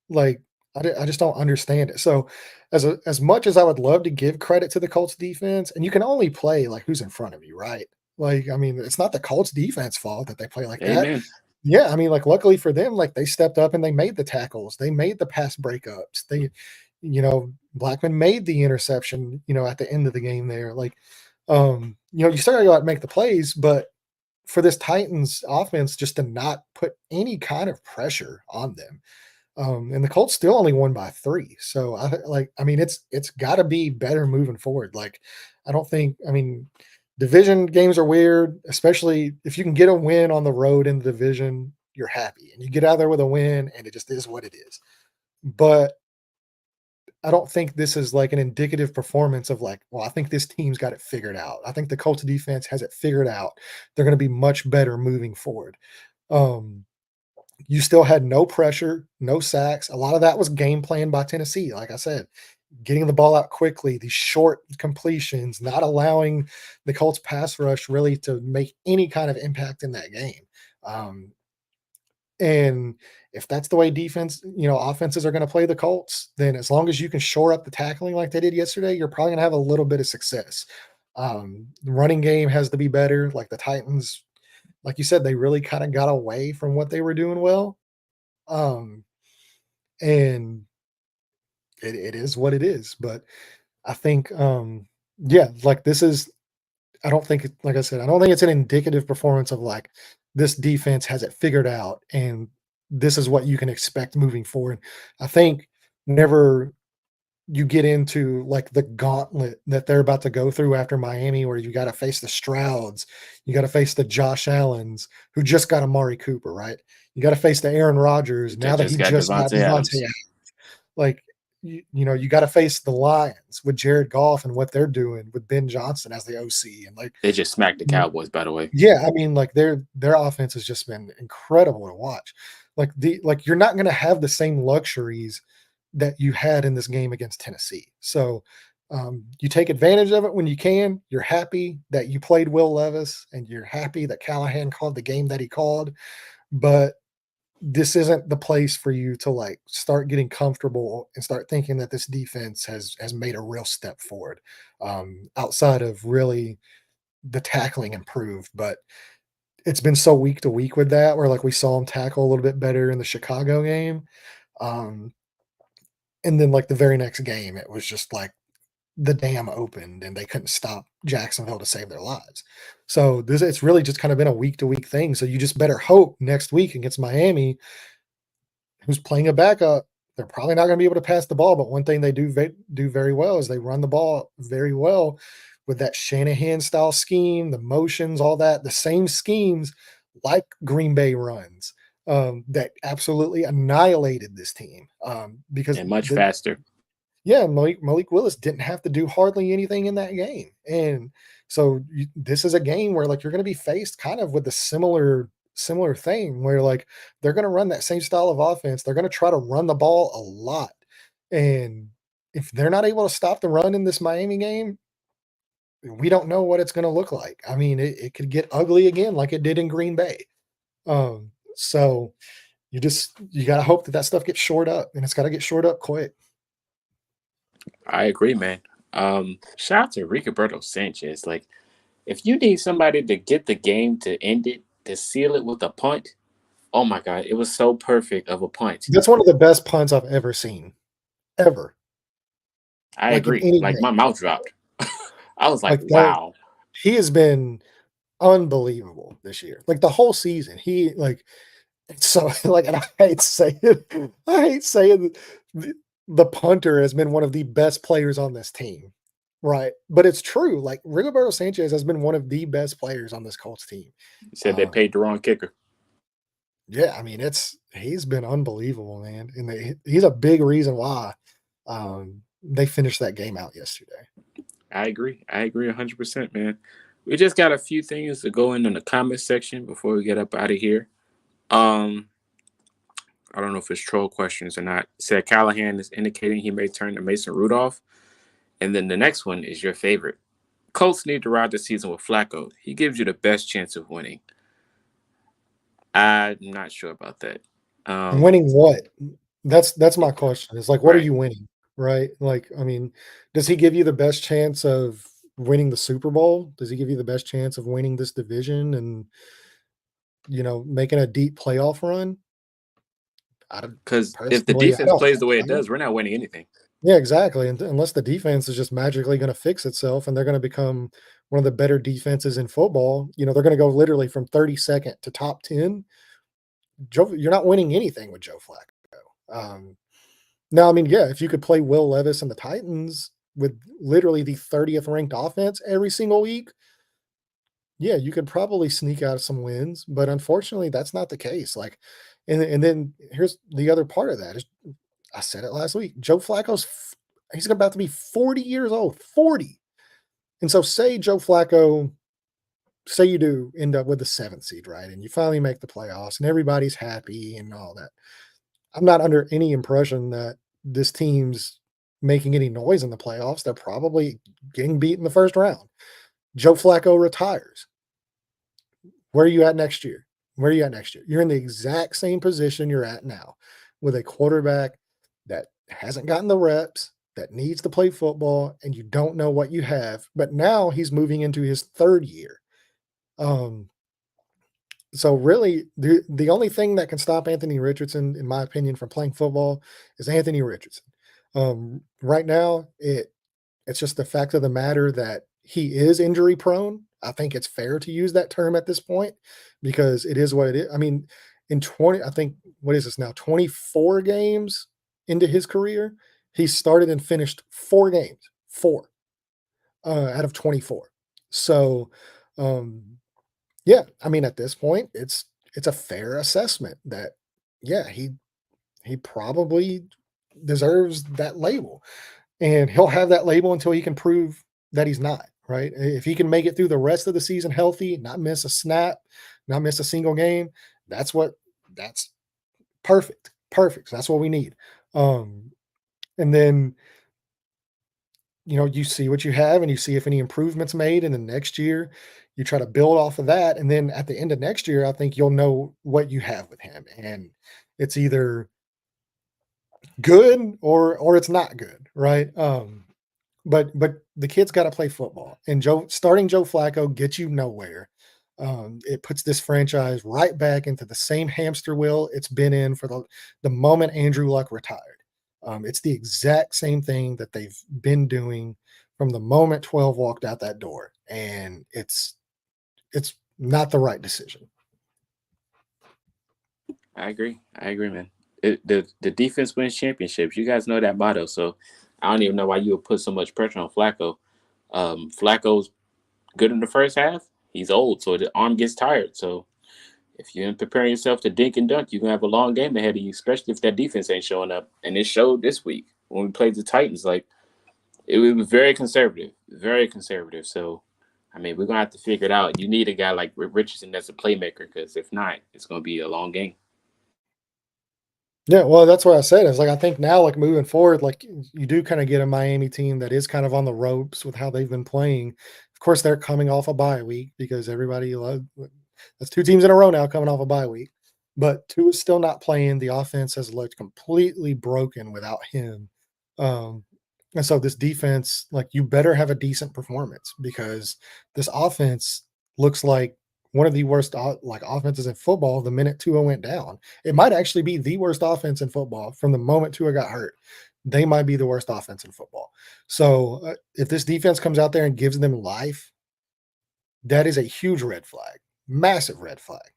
Like I just don't understand it. So as much as I would love to give credit to the Colts defense, and you can only play like who's in front of you, right? Like I mean, it's not the Colts defense fault that they play like that. Amen. Yeah, I mean, like luckily for them, like they stepped up and they made the tackles, they made the pass breakups, Blackman made the interception, at the end of the game there. Like, you still gotta go out and make the plays, but for this Titans offense just to not put any kind of pressure on them. And the Colts still only won by 3. So it's gotta be better moving forward. Like, I mean, division games are weird, especially if you can get a win on the road in the division, you're happy. And you get out there with a win, and it just is what it is. But I don't think this is like an indicative performance of like, well, I think this team's got it figured out. I think the Colts defense has it figured out. They're going to be much better moving forward. You still had no pressure, no sacks. A lot of that was game plan by Tennessee. Like I said, getting the ball out quickly, these short completions, not allowing the Colts pass rush really to make any kind of impact in that game. And if that's the way offenses are going to play the Colts, then as long as you can shore up the tackling like they did yesterday, you're probably going to have a little bit of success. The running game has to be better. Like the Titans, like you said, they really kind of got away from what they were doing well. And it is what it is. But I think, like this is, I don't think, like I said, I don't think it's an indicative performance of like this defense has it figured out and this is what you can expect moving forward. I think whenever you get into like the gauntlet that they're about to go through after Miami, where you got to face the Strouds, you got to face the Josh Allens, who just got Amari Cooper, right? You got to face the Aaron Rodgers now that he just got Devontae Adams. Devontae Adams. Like, you got to face the Lions with Jared Goff and what they're doing with Ben Johnson as the OC, and like They just smacked the Cowboys, by the way. yeah, I mean, like their offense has just been incredible to watch. Like you're not going to have the same luxuries that you had in this game against Tennessee. So you take advantage of it when you can. You're happy that you played Will Levis, and you're happy that Callahan called the game that he called. But this isn't the place for you to like start getting comfortable and start thinking that this defense has made a real step forward outside of really the tackling improved. But it's been so week to week with that, where like we saw him tackle a little bit better in the Chicago game. And then like the very next game, it was just like the dam opened and they couldn't stop Jacksonville to save their lives. So it's really just kind of been a week to week thing. So you just better hope next week against Miami, who's playing a backup, they're probably not going to be able to pass the ball. But one thing they do very well is they run the ball very well with that Shanahan style scheme, the motions, all that, the same schemes like Green Bay runs that absolutely annihilated this team because And much faster. Yeah, Malik Willis didn't have to do hardly anything in that game. And so this is a game where like you're going to be faced kind of with a similar thing where like they're going to run that same style of offense. They're going to try to run the ball a lot. And if they're not able to stop the run in this Miami game, we don't know what it's going to look like. I mean, it could get ugly again like it did in Green Bay. So you got to hope that stuff gets shored up, and it's got to get shored up quick. I agree, man. Shout out to Rigoberto Sanchez. Like, if you need somebody to get the game to end it, to seal it with a punt, oh my God, it was so perfect of a punt. That's one of the best punts I've ever seen, ever. I agree. Like, my mouth dropped. I was like wow. he has been unbelievable this year. Like the whole season, it's so like, and I hate saying the punter has been one of the best players on this team, right? But it's true. Like Rigoberto Sanchez has been one of the best players on this Colts team. He said they paid the wrong kicker. Yeah, I mean, he's been unbelievable, man, and he's a big reason why they finished that game out yesterday. I agree. I agree 100%, man. We just got a few things to go in the comment section before we get up out of here. I don't know if it's troll questions or not. It said Callahan is indicating he may turn to Mason Rudolph. And then the next one is your favorite. Colts need to ride the season with Flacco. He gives you the best chance of winning. I'm not sure about that. Winning what? That's my question. It's like, what are Right. you winning, right? Like, I mean, does he give you the best chance of winning the Super Bowl? Does he give you the best chance of winning this division and making a deep playoff run? Because if the Personally, I defense don't plays think the way it so. does, we're not winning anything. Yeah, exactly. And unless the defense is just magically going to fix itself and they're going to become one of the better defenses in football, they're going to go literally from 32nd to top 10. You're not winning anything with Joe Flacco. Now, I mean, yeah, if you could play Will Levis and the Titans with literally the 30th ranked offense every single week, yeah, you could probably sneak out some wins. But unfortunately, that's not the case. Like, and then here's the other part of that is I said it last week. Joe Flacco's he's about to be 40 years old, 40. And so say Joe Flacco, say you do end up with the 7th seed, right? And you finally make the playoffs and everybody's happy and all that. I'm not under any impression that this team's making any noise in the playoffs. They're probably getting beat in the first round. Joe Flacco retires. Where are you at next year? Where are you at next year? You're in the exact same position you're at now with a quarterback that hasn't gotten the reps, that needs to play football, and you don't know what you have. But now he's moving into his 3rd year. So really, the only thing that can stop Anthony Richardson, in my opinion, from playing football is Anthony Richardson. Right now, it's just the fact of the matter that he is injury prone. I think it's fair to use that term at this point because it is what it is. I mean, I think, what is this now? 24 games into his career, he started and finished 4 games, 4 out of 24. So, yeah, I mean, at this point, it's a fair assessment that, yeah, he probably deserves that label. And he'll have that label until he can prove that he's not, right? If he can make it through the rest of the season healthy, not miss a snap, not miss a single game, that's perfect. Perfect. That's what we need. And then, you see what you have and you see if any improvements made. And then next year, you try to build off of that. And then at the end of next year, I think you'll know what you have with him. And it's either good or it's not good, right? But the kid's got to play football, and starting Joe Flacco gets you nowhere. It puts this franchise right back into the same hamster wheel it's been in for the moment Andrew Luck retired. It's the exact same thing that they've been doing from the moment 12 walked out that door, and it's not the right decision. I agree, man. The defense wins championships. You guys know that motto, so I don't even know why you would put so much pressure on Flacco. Flacco's good in the first half. He's old, so the arm gets tired. So if you're preparing yourself to dink and dunk, you're going to have a long game ahead of you, especially if that defense ain't showing up. And it showed this week when we played the Titans. Like, it was very conservative, very conservative. So, I mean, we're going to have to figure it out. You need a guy like Richardson that's a playmaker, because if not, it's going to be a long game. Yeah, well, that's what I said. It's like, I think now, like, moving forward, like, you do kind of get a Miami team that is kind of on the ropes with how they've been playing. Of course, they're coming off a bye week because that's 2 teams in a row now coming off a bye week. But 2 is still not playing. The offense has looked completely broken without him. And so this defense, like, you better have a decent performance because this offense looks like one of the worst offenses in football the minute Tua went down. It might actually be the worst offense in football from the moment Tua got hurt. They might be the worst offense in football. So if this defense comes out there and gives them life, that is a huge red flag, massive red flag,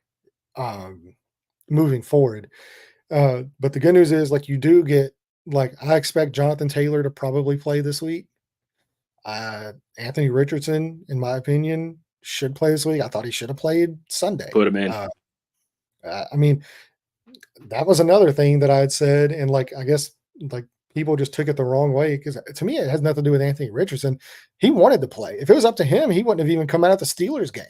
moving forward. But the good news is, like, you do get, like, I expect Jonathan Taylor to probably play this week. Anthony Richardson, in my opinion, should play this week. I thought he should have played Sunday. Put him in. I mean, that was another thing that I had said, and, like, I guess, like, people just took it the wrong way, because to me, it has nothing to do with Anthony Richardson. He wanted to play. If it was up to him, he wouldn't have even come out at the Steelers game.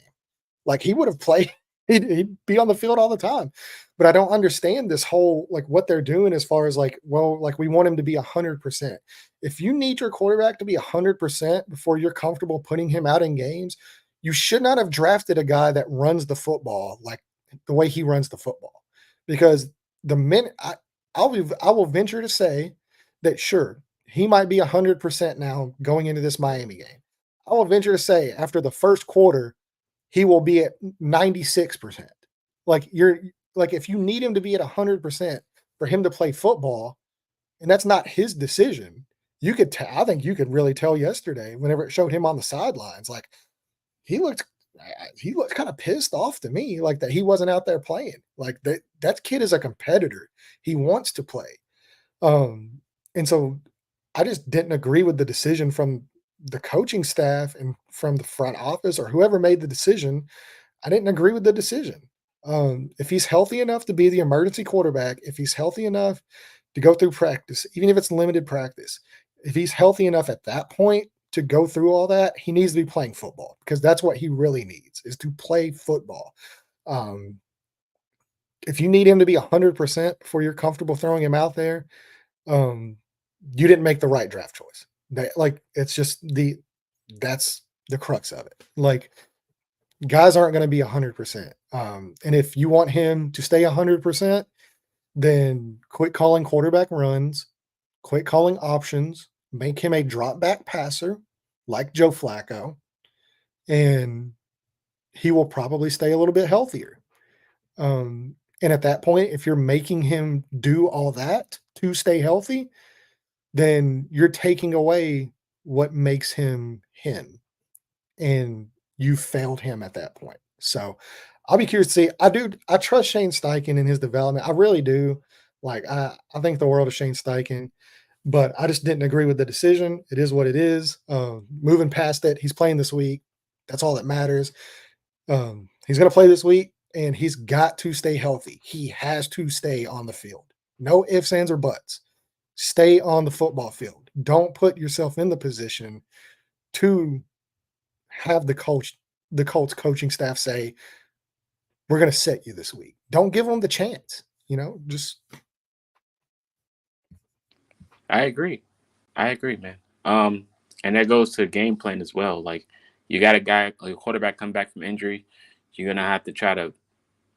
Like, he would have played. He'd be on the field all the time. But I don't understand this whole, like, what they're doing as far as, like, well, like, we want him to be 100%. If you need your quarterback to be 100% before you're comfortable putting him out in games, you should not have drafted a guy that runs the football like the way he runs the football. Because the minute I will venture to say that, sure, he might be 100% now going into this Miami game. I will venture to say after the first quarter, he will be at 96%. Like, if you need him to be at 100% for him to play football, and that's not his decision, I think you could really tell yesterday whenever it showed him on the sidelines, like, he looked kind of pissed off to me, like, that he wasn't out there playing. Like, that kid is a competitor. He wants to play. And so I just didn't agree with the decision from the coaching staff and from the front office or whoever made the decision. I didn't agree with the decision. If he's healthy enough to be the emergency quarterback, if he's healthy enough to go through practice, even if it's limited practice, if he's healthy enough at that point to go through all that, he needs to be playing football, because that's what he really needs, is to play football. If you need him to be 100% before you're comfortable throwing him out there, you didn't make the right draft choice. It's just that's the crux of it. Like, guys aren't going to be 100%. And if you want him to stay 100%, then quit calling quarterback runs, quit calling options, make him a drop back passer like Joe Flacco, and he will probably stay a little bit healthier. And at that point, if you're making him do all that to stay healthy, then you're taking away what makes him him. And you failed him at that point. So I'll be curious to see. I trust Shane Steichen in his development. I really do. Like, I think the world of Shane Steichen, but I just didn't agree with the decision. It is what it is. Moving past it, he's playing this week. That's all that matters. He's going to play this week, and he's got to stay healthy. He has to stay on the field. No ifs, ands, or buts. Stay on the football field. Don't put yourself in the position to have the Colts coaching staff say, we're going to set you this week. Don't give them the chance, just. I agree, man. And that goes to game plan as well. Like, you got a quarterback come back from injury, you're gonna have to try to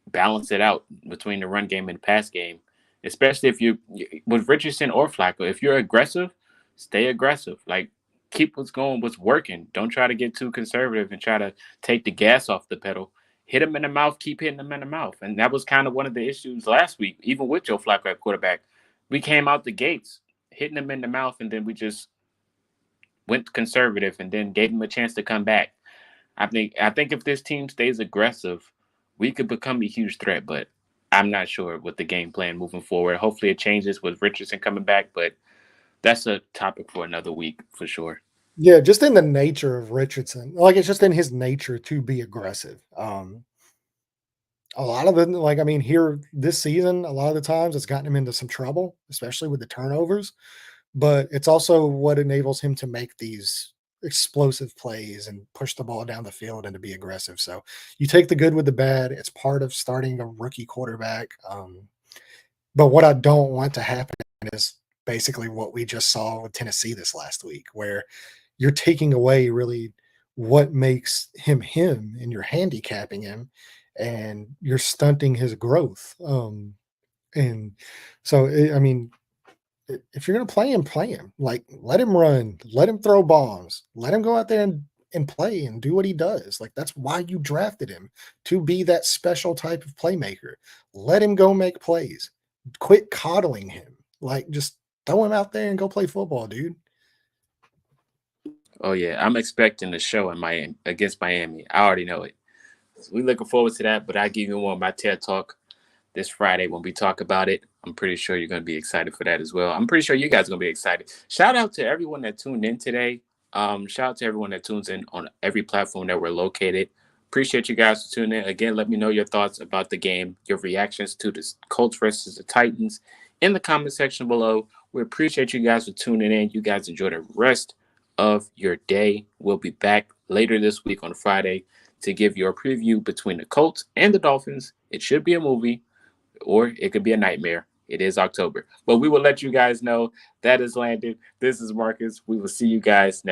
balance it out between the run game and pass game, especially if you with Richardson or Flacco. If you're aggressive, stay aggressive. Like, keep what's working. Don't try to get too conservative and try to take the gas off the pedal. Hit him in the mouth, keep hitting him in the mouth. And that was kind of one of the issues last week, even with Joe Flacco at quarterback. We came out the gates hitting him in the mouth, and then we just went conservative and then gave him a chance to come back. I think if this team stays aggressive, we could become a huge threat, but I'm not sure with the game plan moving forward. Hopefully it changes with Richardson coming back, but that's a topic for another week for sure. Yeah, just in the nature of Richardson. Like, it's just in his nature to be aggressive. A lot of them, like, I mean, here this season, a lot of the times it's gotten him into some trouble, especially with the turnovers. But it's also what enables him to make these explosive plays and push the ball down the field and to be aggressive. So you take the good with the bad. It's part of starting a rookie quarterback. But what I don't want to happen is basically what we just saw with Tennessee this last week, where you're taking away really what makes him him, and you're handicapping him, and you're stunting his growth. And so, I mean, if you're going to play him. Like, let him run, let him throw bombs, let him go out there and play and do what he does. Like, that's why you drafted him, to be that special type of playmaker. Let him go make plays. Quit coddling him. Like, just throw him out there and go play football, dude. Oh yeah, I'm expecting the show in Miami against Miami. I already know it. So we looking forward to that. But I give you more of my TED talk this Friday when we talk about it. I'm pretty sure you're going to be excited for that as well. I'm pretty sure you guys are going to be excited. Shout out to everyone that tuned in today. Shout out to everyone that tunes in on every platform that we're located. Appreciate you guys for tuning in. Again, let me know your thoughts about the game, your reactions to the Colts versus the Titans in the comment section below. We appreciate you guys for tuning in. You guys enjoy the rest of your day. We'll be back later this week on Friday to give you a preview between the Colts and the Dolphins. It should be a movie, or it could be a nightmare. It is October. But we will let you guys know. That is Landon. This is Marcus. We will see you guys next.